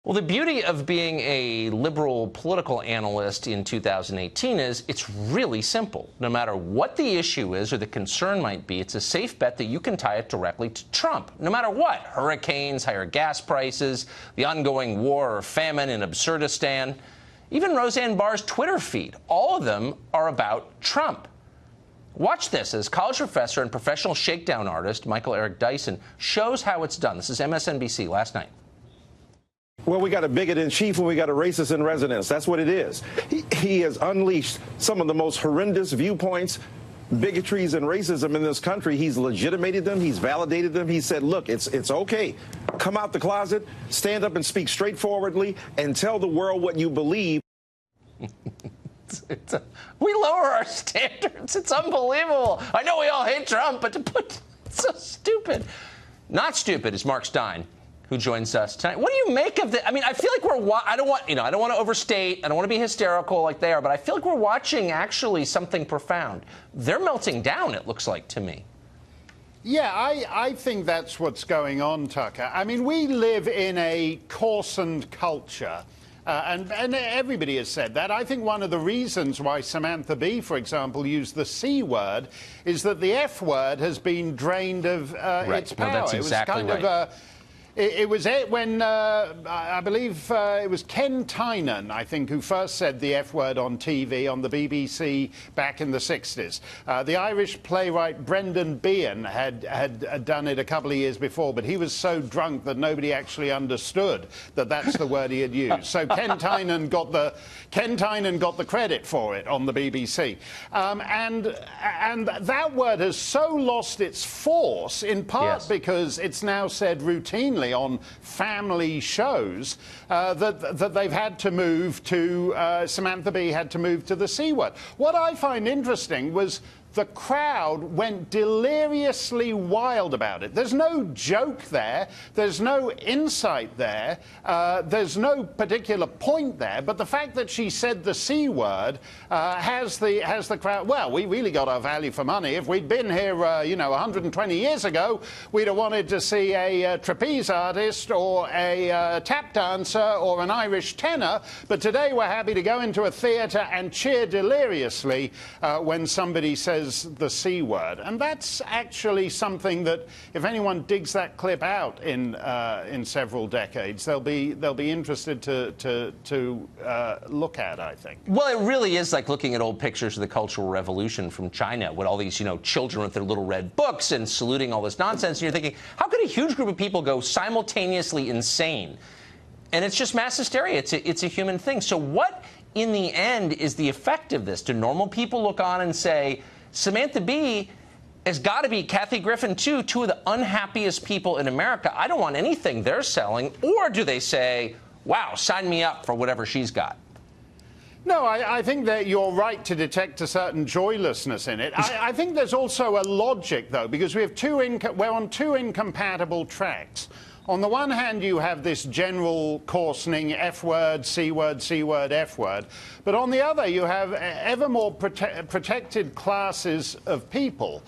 Well, the beauty of being a liberal political analyst in 2018 is it's really simple. No matter what the issue is or the concern might be, it's a safe bet that you can tie it directly to Trump. No matter what, hurricanes, higher gas prices, the ongoing war or famine in Absurdistan, even Roseanne Barr's Twitter feed, all of them are about Trump. Watch this as college professor and professional shakedown artist Michael Eric Dyson shows how it's done. This is MSNBC last night. Well, we got a bigot in chief and we got a racist in residence. That's what it is. He has unleashed some of the most horrendous viewpoints, bigotries, and racism in this country. He's legitimated them. He's validated them. He said, look, it's okay. Come out the closet, stand up and speak straightforwardly, and tell the world what you believe. We lower our standards. It's unbelievable. I know we all hate Trump, but it's so stupid. Not stupid is Mark Steyn, who joins us tonight. What do you make of this? I mean, I feel like I don't want to overstate. I don't want to be hysterical like they are, but I feel like we're watching actually something profound. They're melting down, it looks like to me. Yeah, I think that's what's going on, Tucker. I mean, we live in a coarsened culture. And everybody has said that. I think one of the reasons why Samantha Bee, for example, used the C word is that the F word has been drained of its power. No, that's exactly right. It was when, I believe it was Ken Tynan, I think, who first said the F word on TV on the BBC back in the 60s. The Irish playwright Brendan Behan had done it a couple of years before, but he was so drunk that nobody actually understood that that's the word he had used. So Ken Tynan got the credit for it on the BBC. And that word has so lost its force, in part because it's now said routinely on family shows that they've had to move to, Samantha Bee had to move to the C word. What I find interesting was the crowd went deliriously wild about it. There's no joke there. There's no insight there. There's no particular point there. But the fact that she said the C word has the crowd. Well, we really got our value for money. If we'd been here, 120 years ago, we'd have wanted to see a trapeze artist or a tap dancer or an Irish tenor. But today we're happy to go into a theatre and cheer deliriously when somebody says the C word. And that's actually something that, if anyone digs that clip out in several decades, they'll be interested to look at, I think. Well, it really is like looking at old pictures of the Cultural Revolution from China with all these, children with their little red books and saluting all this nonsense. And you're thinking, how could a huge group of people go simultaneously insane? And it's just mass hysteria. It's a human thing. So what, in the end, is the effect of this? Do normal people look on and say, Samantha Bee has got to be, Kathy Griffin, too, two of the unhappiest people in America. I don't want anything they're selling. Or do they say, wow, sign me up for whatever she's got? No, I think that you're right to detect a certain joylessness in it. I think there's also a logic, though, because we're on two incompatible tracks. On the one hand, you have this general coarsening F word, C word, C word, F word. But on the other, you have ever more protected classes of people.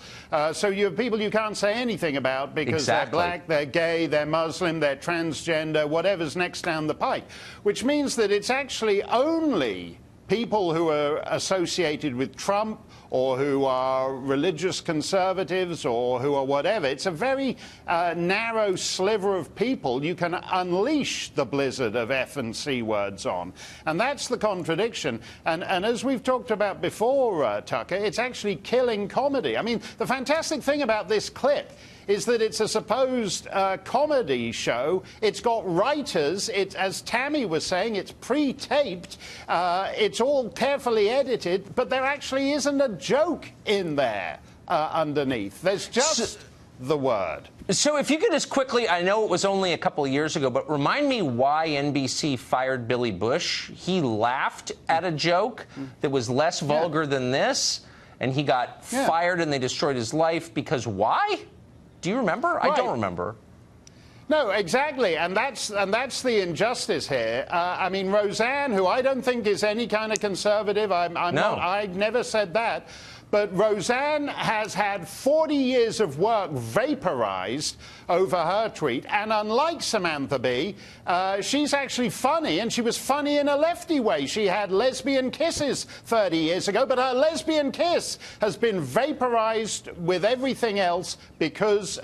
So you have people you can't say anything about because they're black, they're gay, they're Muslim, they're transgender, whatever's next down the pike. Which means that it's actually only people who are associated with Trump or who are religious conservatives or who are whatever. It's a very narrow sliver of people you can unleash the blizzard of F and C words on. And that's the contradiction. And as we've talked about before, Tucker, it's actually killing comedy. I mean, the fantastic thing about this clip is that it's a supposed comedy show. It's got writers. As Tammy was saying, it's pre-taped. It's all carefully edited, but there actually isn't a joke in there underneath. There's just the word. So if you could just quickly, I know it was only a couple of years ago, but remind me why NBC fired Billy Bush. He laughed at a joke that was less vulgar than this, and he got fired and they destroyed his life because why? Do you remember? Right. I don't remember. No, exactly, and that's the injustice here. I mean, Roseanne, who I don't think is any kind of conservative, I never said that, but Roseanne has had 40 years of work vaporized over her tweet, and unlike Samantha Bee, she's actually funny, and she was funny in a lefty way. She had lesbian kisses 30 years ago, but her lesbian kiss has been vaporized with everything else because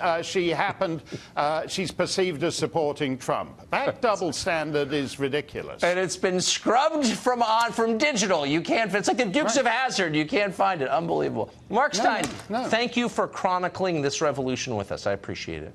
she's perceived as supporting Trump. That double standard is ridiculous. And it's been scrubbed from digital. You can't. It's like the Dukes of Hazzard. You can't find it. Unbelievable. Mark Steyn, thank you for chronicling this revolution with us. I appreciate it.